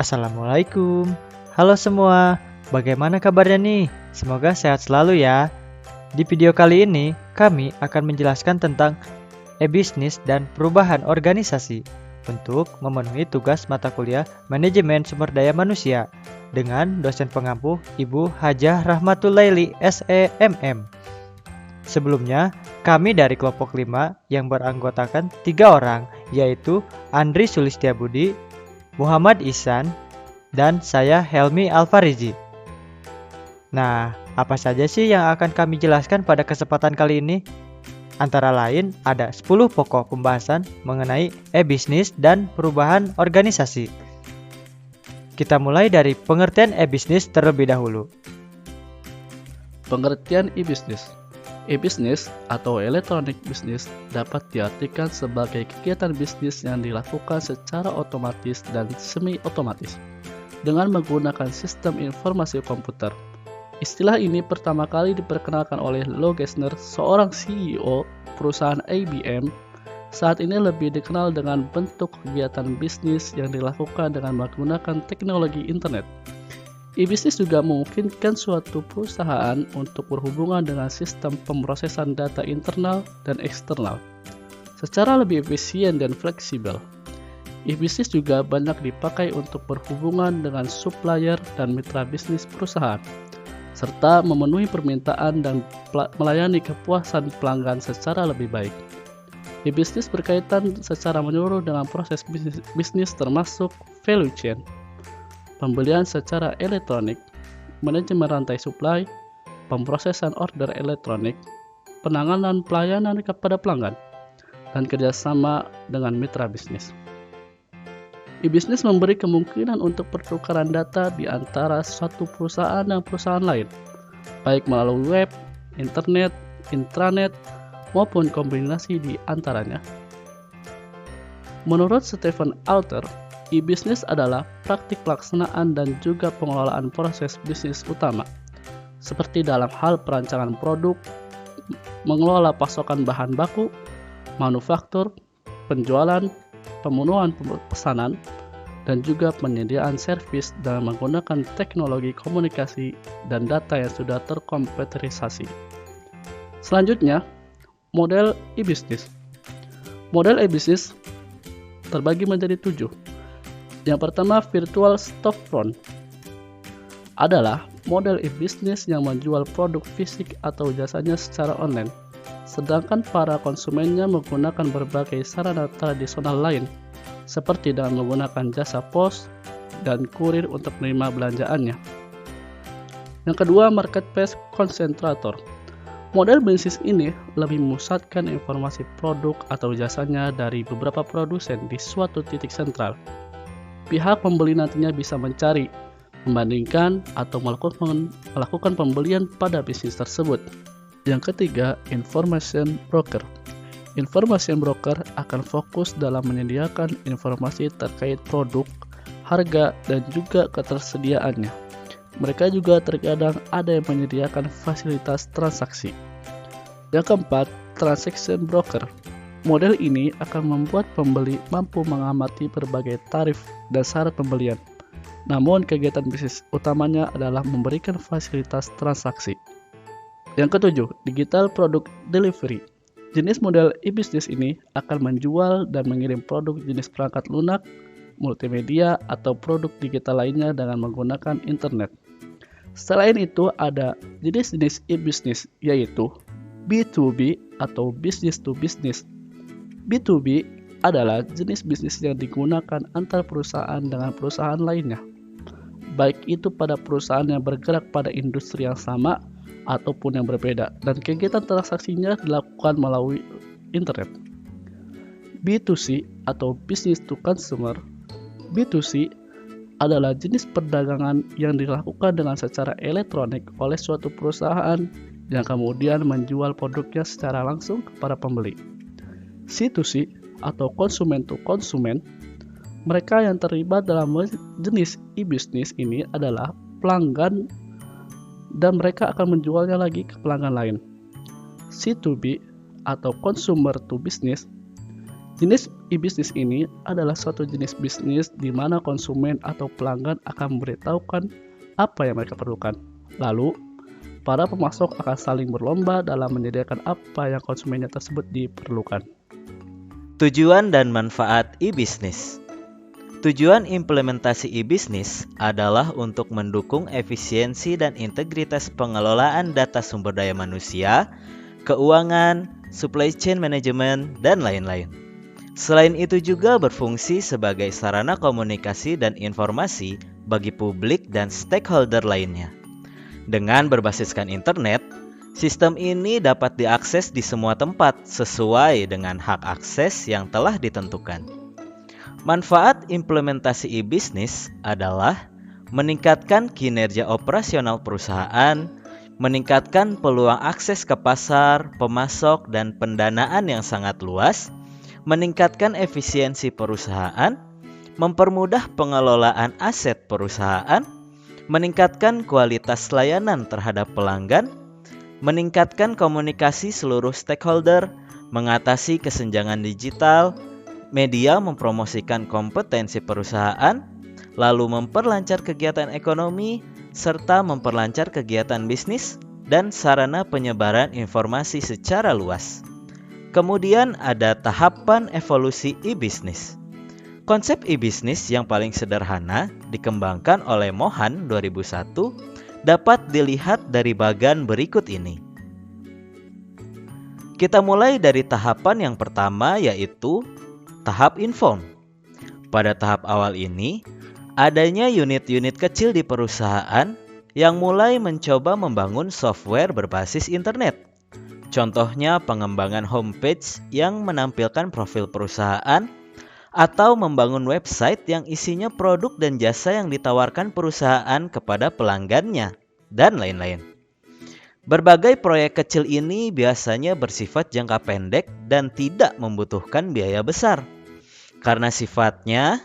Assalamualaikum. Halo semua, bagaimana kabarnya nih? Semoga sehat selalu ya. Di video kali ini, kami akan menjelaskan tentang e-bisnis dan perubahan organisasi untuk memenuhi tugas mata kuliah Manajemen Sumber Daya Manusia dengan dosen pengampu Ibu Hajah Rahmatulaili SEMM. Sebelumnya, kami dari kelompok 5 yang beranggotakan 3 orang, yaitu Andri Sulistiabudi, Muhammad Ihsan, dan saya Helmi Alfarizi. Nah, apa saja sih yang akan kami jelaskan pada kesempatan kali ini? Antara lain ada 10 pokok pembahasan mengenai e-bisnis dan perubahan organisasi. Kita mulai dari pengertian e-bisnis terlebih dahulu. Pengertian e-bisnis. E-bisnis atau electronic business dapat diartikan sebagai kegiatan bisnis yang dilakukan secara otomatis dan semi-otomatis dengan menggunakan sistem informasi komputer. Istilah ini pertama kali diperkenalkan oleh Lou Gerstner, seorang CEO perusahaan IBM. Saat ini lebih dikenal dengan bentuk kegiatan bisnis yang dilakukan dengan menggunakan teknologi internet. E-bisnis juga memungkinkan suatu perusahaan untuk berhubungan dengan sistem pemrosesan data internal dan eksternal secara lebih efisien dan fleksibel. E-bisnis juga banyak dipakai untuk berhubungan dengan supplier dan mitra bisnis perusahaan, serta memenuhi permintaan dan melayani kepuasan pelanggan secara lebih baik. E-bisnis berkaitan secara menyeluruh dengan proses bisnis termasuk value chain, pembelian secara elektronik, manajemen rantai supply, pemrosesan order elektronik, penanganan pelayanan kepada pelanggan, dan kerjasama dengan mitra bisnis. E-bisnis memberi kemungkinan untuk pertukaran data di antara suatu perusahaan dan perusahaan lain, baik melalui web, internet, intranet, maupun kombinasi di antaranya. Menurut Stephen Alter, e-bisnis adalah praktik pelaksanaan dan juga pengelolaan proses bisnis utama, seperti dalam hal perancangan produk, mengelola pasokan bahan baku, manufaktur, penjualan, pemenuhan pesanan, dan juga penyediaan servis dengan menggunakan teknologi komunikasi dan data yang sudah terkomputerisasi. Selanjutnya, model e-bisnis. Model e-bisnis terbagi menjadi 7. Yang pertama, virtual storefront adalah model e-bisnis yang menjual produk fisik atau jasanya secara online, sedangkan para konsumennya menggunakan berbagai sarana tradisional lain, seperti dengan menggunakan jasa pos dan kurir untuk menerima belanjaannya. Yang kedua, marketplace konsentrator. Model bisnis ini lebih memusatkan informasi produk atau jasanya dari beberapa produsen di suatu titik sentral. Pihak pembeli nantinya bisa mencari, membandingkan, atau melakukan pembelian pada bisnis tersebut. Yang ketiga, information broker. Information broker akan fokus dalam menyediakan informasi terkait produk, harga, dan juga ketersediaannya. Mereka juga terkadang ada yang menyediakan fasilitas transaksi. Yang keempat, transaction broker. Model ini akan membuat pembeli mampu mengamati berbagai tarif dan syarat pembelian. Namun, kegiatan bisnis utamanya adalah memberikan fasilitas transaksi. Yang ketujuh, digital product delivery. Jenis model e-bisnis ini akan menjual dan mengirim produk jenis perangkat lunak, multimedia, atau produk digital lainnya dengan menggunakan internet. Selain itu, ada jenis-jenis e-bisnis, yaitu B2B atau business to business. B2B adalah jenis bisnis yang digunakan antar perusahaan dengan perusahaan lainnya, baik itu pada perusahaan yang bergerak pada industri yang sama ataupun yang berbeda, dan kegiatan transaksinya dilakukan melalui internet. B2C atau business to consumer. B2C adalah jenis perdagangan yang dilakukan dengan secara elektronik oleh suatu perusahaan yang kemudian menjual produknya secara langsung kepada pembeli. C2C atau konsumen to konsumen, mereka yang terlibat dalam jenis e-bisnis ini adalah pelanggan dan mereka akan menjualnya lagi ke pelanggan lain. C2B atau consumer to business. Jenis e-bisnis ini adalah suatu jenis bisnis di mana konsumen atau pelanggan akan memberitahukan apa yang mereka perlukan. Lalu, para pemasok akan saling berlomba dalam menyediakan apa yang konsumennya tersebut diperlukan. Tujuan dan manfaat e-bisnis. Tujuan implementasi e-bisnis adalah untuk mendukung efisiensi dan integritas pengelolaan data sumber daya manusia, keuangan, supply chain management, dan lain-lain. Selain itu juga berfungsi sebagai sarana komunikasi dan informasi bagi publik dan stakeholder lainnya. Dengan berbasiskan internet, sistem ini dapat diakses di semua tempat sesuai dengan hak akses yang telah ditentukan. Manfaat implementasi e-bisnis adalah meningkatkan kinerja operasional perusahaan, meningkatkan peluang akses ke pasar, pemasok, dan pendanaan yang sangat luas, meningkatkan efisiensi perusahaan, mempermudah pengelolaan aset perusahaan, meningkatkan kualitas layanan terhadap pelanggan, meningkatkan komunikasi seluruh stakeholder, mengatasi kesenjangan digital, media mempromosikan kompetensi perusahaan, lalu memperlancar kegiatan ekonomi, serta memperlancar kegiatan bisnis dan sarana penyebaran informasi secara luas. Kemudian ada tahapan evolusi e-bisnis. Konsep e-bisnis yang paling sederhana dikembangkan oleh Mohan 2001 dapat dilihat dari bagan berikut ini. Kita mulai dari tahapan yang pertama, yaitu tahap inform. Pada tahap awal ini, adanya unit-unit kecil di perusahaan yang mulai mencoba membangun software berbasis internet. Contohnya pengembangan homepage yang menampilkan profil perusahaan, atau membangun website yang isinya produk dan jasa yang ditawarkan perusahaan kepada pelanggannya, dan lain-lain. Berbagai proyek kecil ini biasanya bersifat jangka pendek dan tidak membutuhkan biaya besar. Karena sifatnya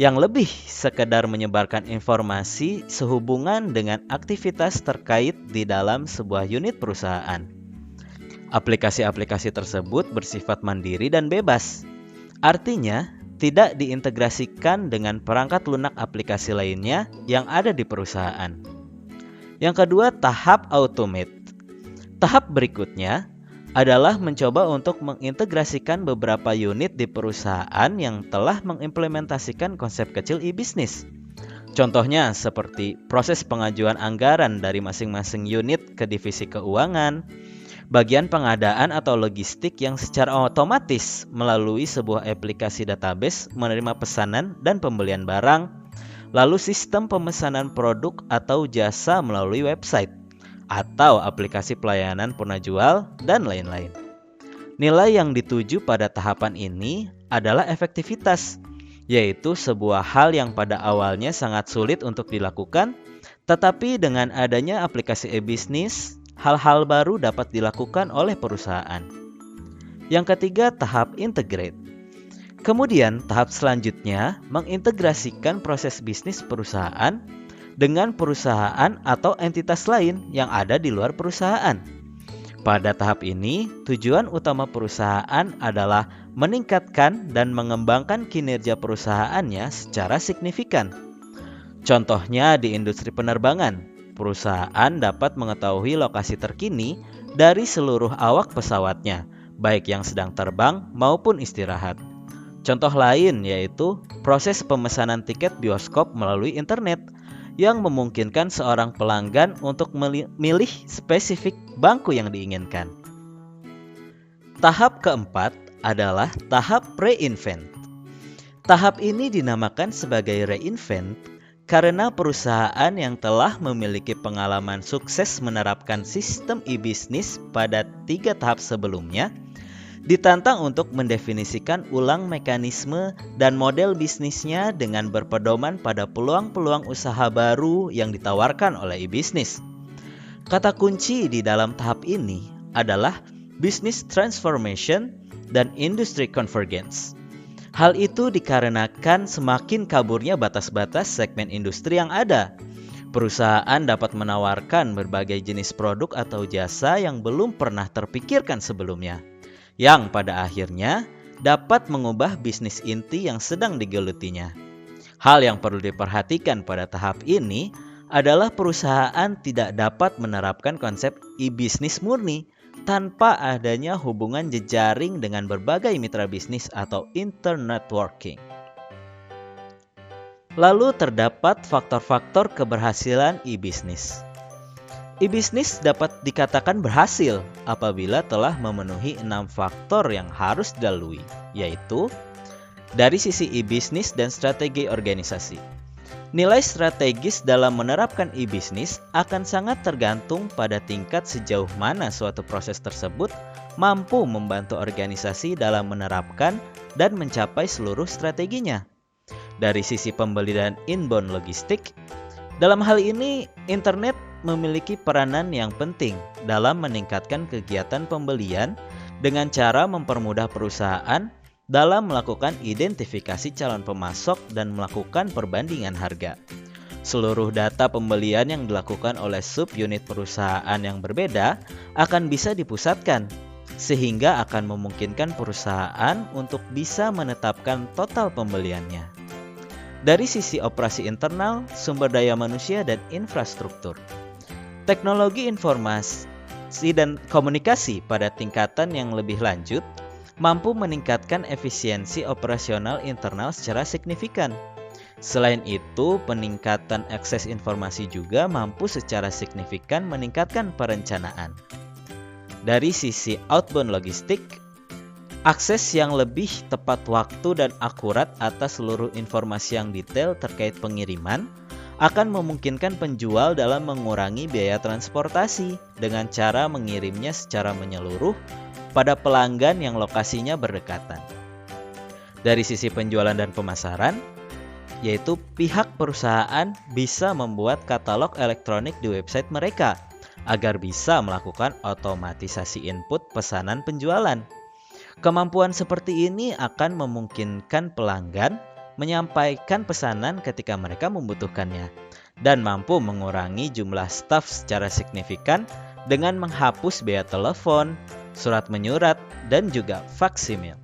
yang lebih sekedar menyebarkan informasi sehubungan dengan aktivitas terkait di dalam sebuah unit perusahaan. Aplikasi-aplikasi tersebut bersifat mandiri dan bebas. Artinya, tidak diintegrasikan dengan perangkat lunak aplikasi lainnya yang ada di perusahaan. Yang kedua, tahap automate. Tahap berikutnya adalah mencoba untuk mengintegrasikan beberapa unit di perusahaan yang telah mengimplementasikan konsep kecil e-bisnis. Contohnya seperti proses pengajuan anggaran dari masing-masing unit ke divisi keuangan, bagian pengadaan atau logistik yang secara otomatis melalui sebuah aplikasi database menerima pesanan dan pembelian barang, lalu sistem pemesanan produk atau jasa melalui website, atau aplikasi pelayanan penajual, dan lain-lain. Nilai yang dituju pada tahapan ini adalah efektivitas, yaitu sebuah hal yang pada awalnya sangat sulit untuk dilakukan, tetapi dengan adanya aplikasi e-bisnis, hal-hal baru dapat dilakukan oleh perusahaan. Yang ketiga, tahap integrate. Kemudian, tahap selanjutnya mengintegrasikan proses bisnis perusahaan dengan perusahaan atau entitas lain yang ada di luar perusahaan. Pada tahap ini, tujuan utama perusahaan adalah meningkatkan dan mengembangkan kinerja perusahaannya secara signifikan. Contohnya di industri penerbangan, perusahaan dapat mengetahui lokasi terkini dari seluruh awak pesawatnya, baik yang sedang terbang maupun istirahat. Contoh lain yaitu proses pemesanan tiket bioskop melalui internet yang memungkinkan seorang pelanggan untuk memilih spesifik bangku yang diinginkan. Tahap keempat adalah tahap reinvent. Tahap ini dinamakan sebagai reinvent karena perusahaan yang telah memiliki pengalaman sukses menerapkan sistem e-bisnis pada 3 tahap sebelumnya ditantang untuk mendefinisikan ulang mekanisme dan model bisnisnya dengan berpedoman pada peluang-peluang usaha baru yang ditawarkan oleh e-bisnis. Kata kunci di dalam tahap ini adalah business transformation dan industry convergence. Hal itu dikarenakan semakin kaburnya batas-batas segmen industri yang ada. Perusahaan dapat menawarkan berbagai jenis produk atau jasa yang belum pernah terpikirkan sebelumnya. yang pada akhirnya dapat mengubah bisnis inti yang sedang digelutinya. Hal yang perlu diperhatikan pada tahap ini adalah perusahaan tidak dapat menerapkan konsep e-bisnis murni tanpa adanya hubungan jejaring dengan berbagai mitra bisnis atau internetworking. Lalu terdapat faktor-faktor keberhasilan e-bisnis. E-bisnis dapat dikatakan berhasil apabila telah memenuhi 6 faktor yang harus dilalui, yaitu dari sisi e-bisnis dan strategi organisasi. Nilai strategis dalam menerapkan e-bisnis akan sangat tergantung pada tingkat sejauh mana suatu proses tersebut mampu membantu organisasi dalam menerapkan dan mencapai seluruh strateginya. Dari sisi pembeli dan inbound logistik, dalam hal ini internet memiliki peranan yang penting dalam meningkatkan kegiatan pembelian dengan cara mempermudah perusahaan dalam melakukan identifikasi calon pemasok dan melakukan perbandingan harga. Seluruh data pembelian yang dilakukan oleh subunit perusahaan yang berbeda akan bisa dipusatkan, sehingga akan memungkinkan perusahaan untuk bisa menetapkan total pembeliannya. Dari sisi operasi internal, sumber daya manusia, dan infrastruktur, teknologi informasi dan komunikasi pada tingkatan yang lebih lanjut mampu meningkatkan efisiensi operasional internal secara signifikan. Selain itu, peningkatan akses informasi juga mampu secara signifikan meningkatkan perencanaan. Dari sisi outbound logistik, akses yang lebih tepat waktu dan akurat atas seluruh informasi yang detail terkait pengiriman akan memungkinkan penjual dalam mengurangi biaya transportasi dengan cara mengirimnya secara menyeluruh pada pelanggan yang lokasinya berdekatan. Dari sisi penjualan dan pemasaran, yaitu pihak perusahaan bisa membuat katalog elektronik di website mereka agar bisa melakukan otomatisasi input pesanan penjualan. Kemampuan seperti ini akan memungkinkan pelanggan menyampaikan pesanan ketika mereka membutuhkannya dan mampu mengurangi jumlah staf secara signifikan dengan menghapus biaya telepon, surat menyurat, dan juga faksimil.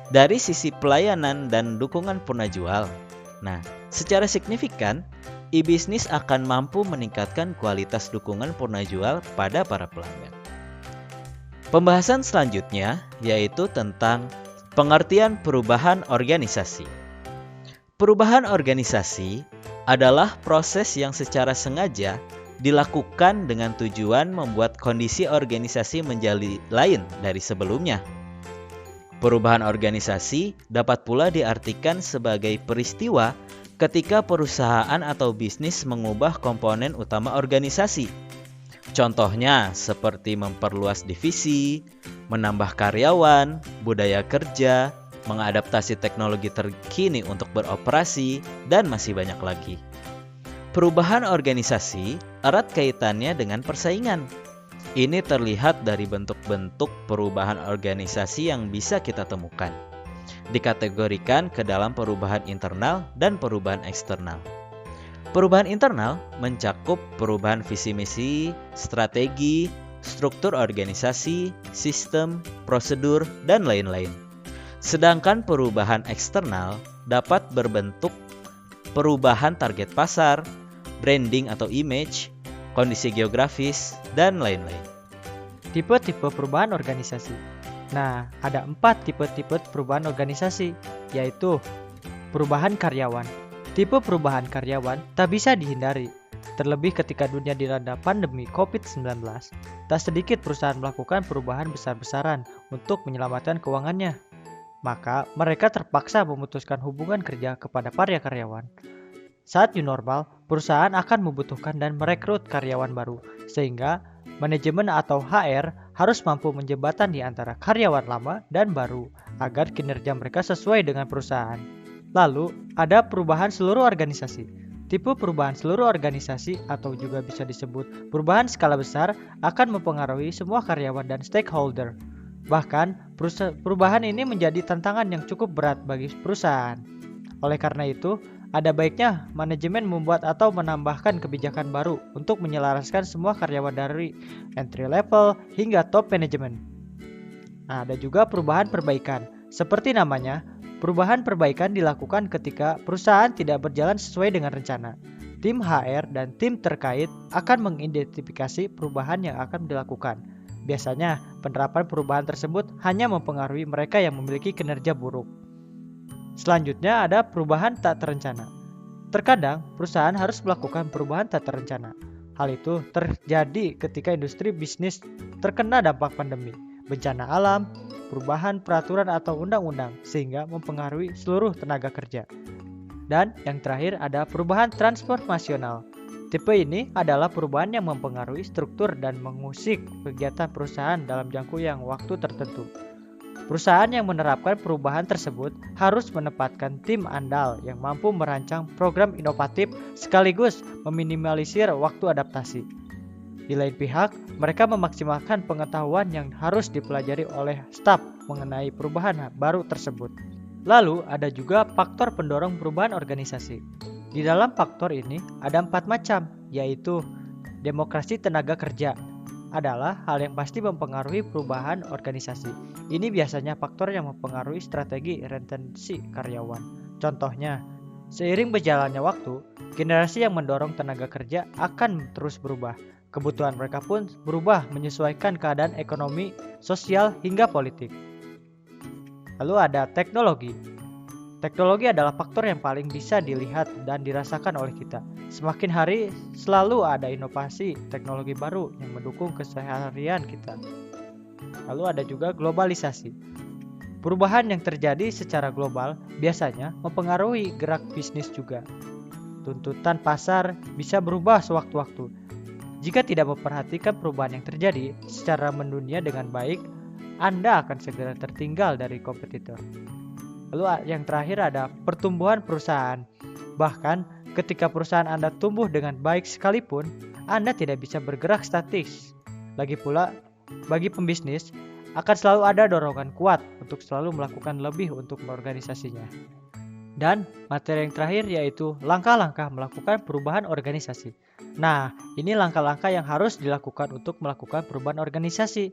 Dari sisi pelayanan dan dukungan penjual, secara signifikan e-bisnis akan mampu meningkatkan kualitas dukungan penjual pada para pelanggan. Pembahasan selanjutnya yaitu tentang pengertian perubahan organisasi. Perubahan organisasi adalah proses yang secara sengaja dilakukan dengan tujuan membuat kondisi organisasi menjadi lain dari sebelumnya. Perubahan organisasi dapat pula diartikan sebagai peristiwa ketika perusahaan atau bisnis mengubah komponen utama organisasi. Contohnya seperti memperluas divisi, menambah karyawan, budaya kerja, mengadaptasi teknologi terkini untuk beroperasi, dan masih banyak lagi. Perubahan organisasi erat kaitannya dengan persaingan. Ini terlihat dari bentuk-bentuk perubahan organisasi yang bisa kita temukan. Dikategorikan ke dalam perubahan internal dan perubahan eksternal. Perubahan internal mencakup perubahan visi misi, strategi, struktur organisasi, sistem, prosedur, dan lain-lain. Sedangkan perubahan eksternal dapat berbentuk perubahan target pasar, branding atau image, kondisi geografis, dan lain-lain. Tipe-tipe perubahan organisasi. Ada 4 tipe-tipe perubahan organisasi, yaitu perubahan karyawan. Tipe perubahan karyawan tak bisa dihindari, terlebih ketika dunia dilanda pandemi COVID-19. Tak sedikit perusahaan melakukan perubahan besar-besaran untuk menyelamatkan keuangannya. Maka mereka terpaksa memutuskan hubungan kerja kepada para karyawan. Saat new normal, perusahaan akan membutuhkan dan merekrut karyawan baru, sehingga manajemen atau HR harus mampu menjembatani di antara karyawan lama dan baru agar kinerja mereka sesuai dengan perusahaan. Lalu, ada perubahan seluruh organisasi. Tipe perubahan seluruh organisasi atau juga bisa disebut perubahan skala besar akan mempengaruhi semua karyawan dan stakeholder. Bahkan, perubahan ini menjadi tantangan yang cukup berat bagi perusahaan. Oleh karena itu, ada baiknya manajemen membuat atau menambahkan kebijakan baru untuk menyelaraskan semua karyawan dari entry level hingga top management. Nah, ada juga perubahan perbaikan. Seperti namanya, perubahan perbaikan dilakukan ketika perusahaan tidak berjalan sesuai dengan rencana. Tim HR dan tim terkait akan mengidentifikasi perubahan yang akan dilakukan. Biasanya, penerapan perubahan tersebut hanya mempengaruhi mereka yang memiliki kinerja buruk. Selanjutnya ada perubahan tak terencana. Terkadang, perusahaan harus melakukan perubahan tak terencana. Hal itu terjadi ketika industri bisnis terkena dampak pandemi, bencana alam, perubahan peraturan atau undang-undang, sehingga mempengaruhi seluruh tenaga kerja. Dan yang terakhir ada perubahan transformasional. Tipe ini adalah perubahan yang mempengaruhi struktur dan mengusik kegiatan perusahaan dalam jangka yang waktu tertentu. Perusahaan yang menerapkan perubahan tersebut harus menempatkan tim andal yang mampu merancang program inovatif sekaligus meminimalisir waktu adaptasi. Di lain pihak, mereka memaksimalkan pengetahuan yang harus dipelajari oleh staf mengenai perubahan baru tersebut. Lalu ada juga faktor pendorong perubahan organisasi. Di dalam faktor ini ada 4 macam, yaitu demokrasi tenaga kerja adalah hal yang pasti mempengaruhi perubahan organisasi. Ini biasanya faktor yang mempengaruhi strategi retensi karyawan. Contohnya, seiring berjalannya waktu, generasi yang mendorong tenaga kerja akan terus berubah. Kebutuhan mereka pun berubah menyesuaikan keadaan ekonomi, sosial, hingga politik. Lalu ada teknologi. Teknologi adalah faktor yang paling bisa dilihat dan dirasakan oleh kita. Semakin hari selalu ada inovasi teknologi baru yang mendukung keseharian kita. Lalu ada juga globalisasi. Perubahan yang terjadi secara global biasanya mempengaruhi gerak bisnis juga. Tuntutan pasar bisa berubah sewaktu-waktu. Jika tidak memperhatikan perubahan yang terjadi secara mendunia dengan baik, Anda akan segera tertinggal dari kompetitor. Lalu yang terakhir ada pertumbuhan perusahaan. Bahkan ketika perusahaan Anda tumbuh dengan baik sekalipun, Anda tidak bisa bergerak statis. Lagi pula, bagi pembisnis, akan selalu ada dorongan kuat untuk selalu melakukan lebih untuk organisasinya. Dan materi yang terakhir yaitu langkah-langkah melakukan perubahan organisasi. Nah, ini langkah-langkah yang harus dilakukan untuk melakukan perubahan organisasi.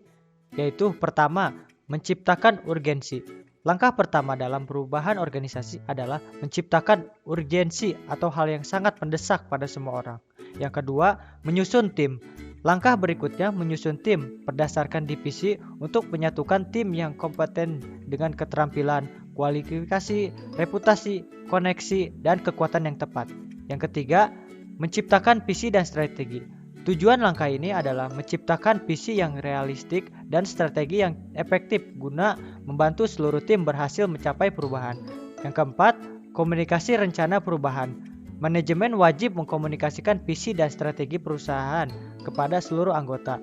Yaitu pertama, menciptakan urgensi. Langkah pertama dalam perubahan organisasi adalah menciptakan urgensi atau hal yang sangat mendesak pada semua orang. Yang kedua, menyusun tim. Langkah berikutnya menyusun tim berdasarkan divisi untuk menyatukan tim yang kompeten dengan keterampilan, kualifikasi, reputasi, koneksi, dan kekuatan yang tepat. Yang ketiga, menciptakan visi dan strategi. Tujuan langkah ini adalah menciptakan visi yang realistik dan strategi yang efektif guna membantu seluruh tim berhasil mencapai perubahan. Yang keempat, komunikasi rencana perubahan. Manajemen wajib mengkomunikasikan visi dan strategi perusahaan kepada seluruh anggota.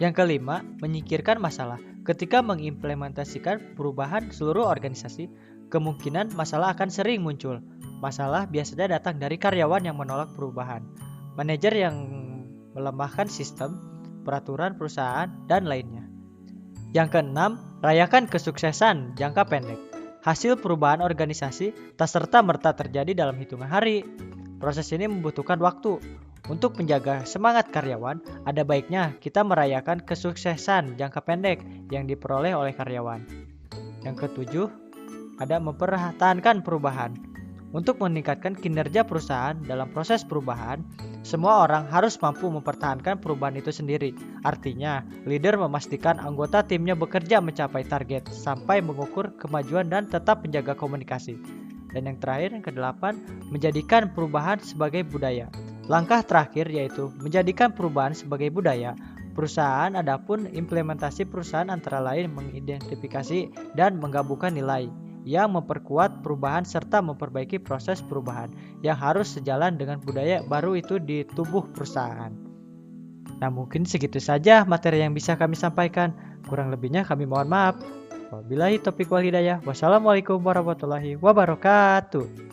Yang kelima, menyingkirkan masalah. Ketika mengimplementasikan perubahan seluruh organisasi, kemungkinan masalah akan sering muncul. Masalah biasanya datang dari karyawan yang menolak perubahan, manajer yang melemahkan sistem, peraturan perusahaan, dan lainnya. Yang keenam, rayakan kesuksesan jangka pendek. Hasil perubahan organisasi tak serta-merta terjadi dalam hitungan hari. Proses ini membutuhkan waktu. Untuk menjaga semangat karyawan, ada baiknya kita merayakan kesuksesan jangka pendek yang diperoleh oleh karyawan. Yang ketujuh, ada mempertahankan perubahan. Untuk meningkatkan kinerja perusahaan dalam proses perubahan, semua orang harus mampu mempertahankan perubahan itu sendiri. Artinya, leader memastikan anggota timnya bekerja mencapai target sampai mengukur kemajuan dan tetap menjaga komunikasi. Dan yang terakhir, yang kedelapan, menjadikan perubahan sebagai budaya. Langkah terakhir yaitu menjadikan perubahan sebagai budaya. Perusahaan adapun implementasi perusahaan antara lain mengidentifikasi dan menggabungkan nilai yang memperkuat perubahan serta memperbaiki proses perubahan yang harus sejalan dengan budaya baru itu di tubuh perusahaan. Nah, mungkin segitu saja materi yang bisa kami sampaikan. Kurang lebihnya kami mohon maaf. Wabillahi taufiq wal hidayah. Wassalamualaikum warahmatullahi wabarakatuh.